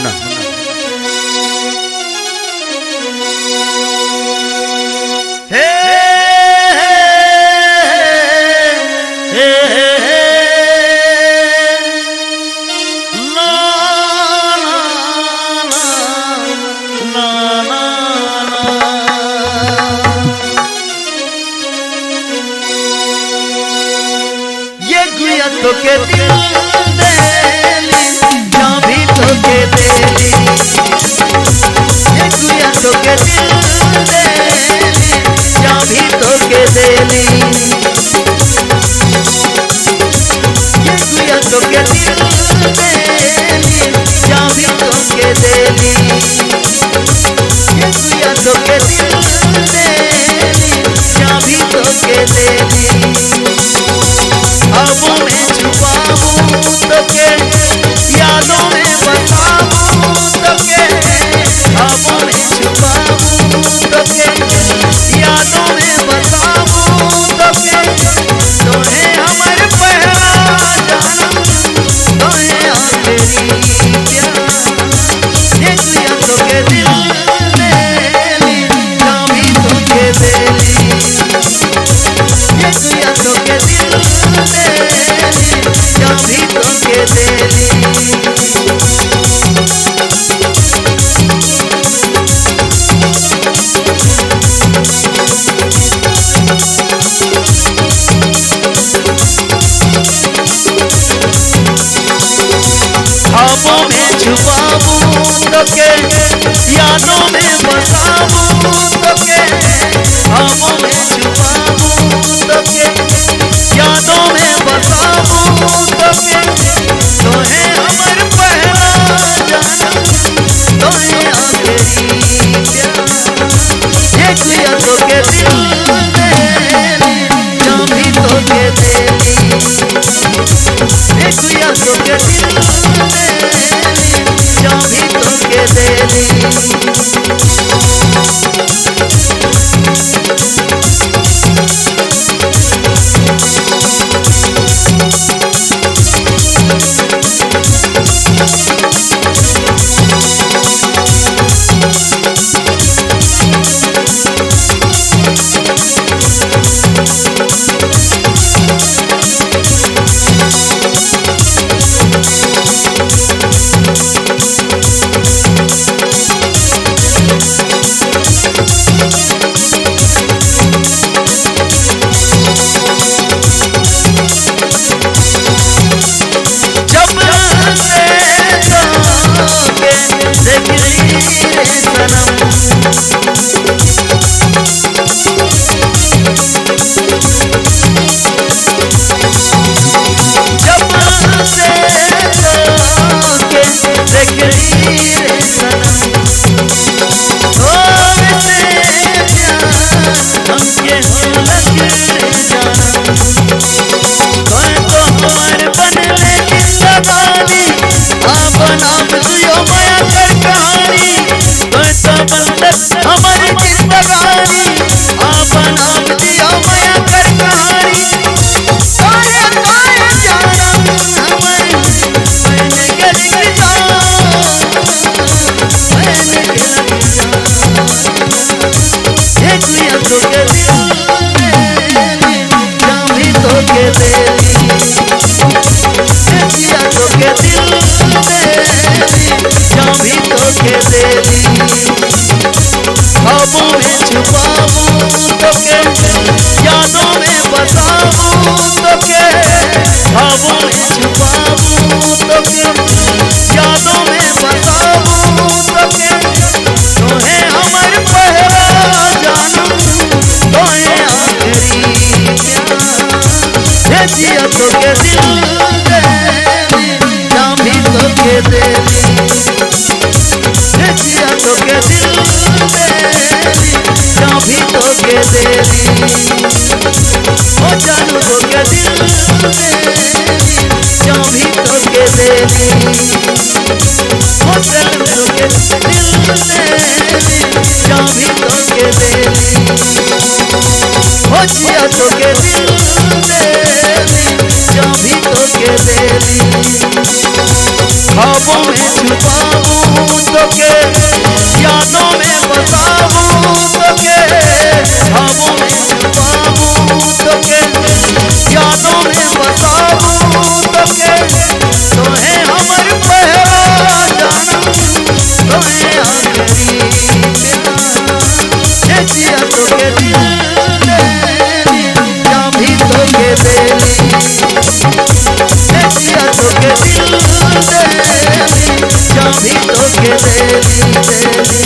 मुन्ना तो के दिल देली जा भी तो के देली ये गुया तो के दिल देली जा भी तो के देली ये गुया तो के दिल देली जा भी तो के देली ये गुया तो के दिल देली जा भी तो के देली ख्वाबों में छुपाऊं तो के यादों में बताऊं तो के ख्वाबों में छुपाऊं तो के यादों में बताऊं तो के तो है हमारे पहला जन्म तो है आखिरी प्यार ये गुया तो के दिल देली जा भी तो के देली ये गुया तो के दिल जा भी तो के देली ख्वाबों में छुपाऊं तो के यादों में बताऊं तो के ख्वाबों में छुपाऊं तो के यादों में बताऊं तो के तो है अमर पहला जन्म तो है आखिरी प्यार ये गुया तो के दिल देली जा भी तो के देली ये गुया तो के दिल देली जा भी तो के देली हमारी जिंदगानी आपन आप दियो माया कर कहानी तारे तारे जानम हमारी मैंने गल की जान मैंने गल की जान ये गुया तो के दिल देली जा भी तो के देली ये गुया तो के दिल देली जा भी तो के देली ख्वाबों में छुपाऊं तो के यादों में बताऊं तो के ख्वाबों में छुपाऊं तो के यादों में बताऊं तो के तो है हमारे पहला जन्म तो है आखिरी प्यार ये जिया तो के दिल देली जा भी तो के देली ये जिया तो के दिल देली जा भी तो के देली ओ जानू तो के दिल देली जा भी तो के देली ओ जानू तो के दिल देली जा भी तो के देली ओ जिया तो के दिल देली जा भी तो के देली ख्वाबों में छुपाऊं जिया तो के दिल देली चाबी तो के देली जिया तो के दिल देली चाबी तो के देली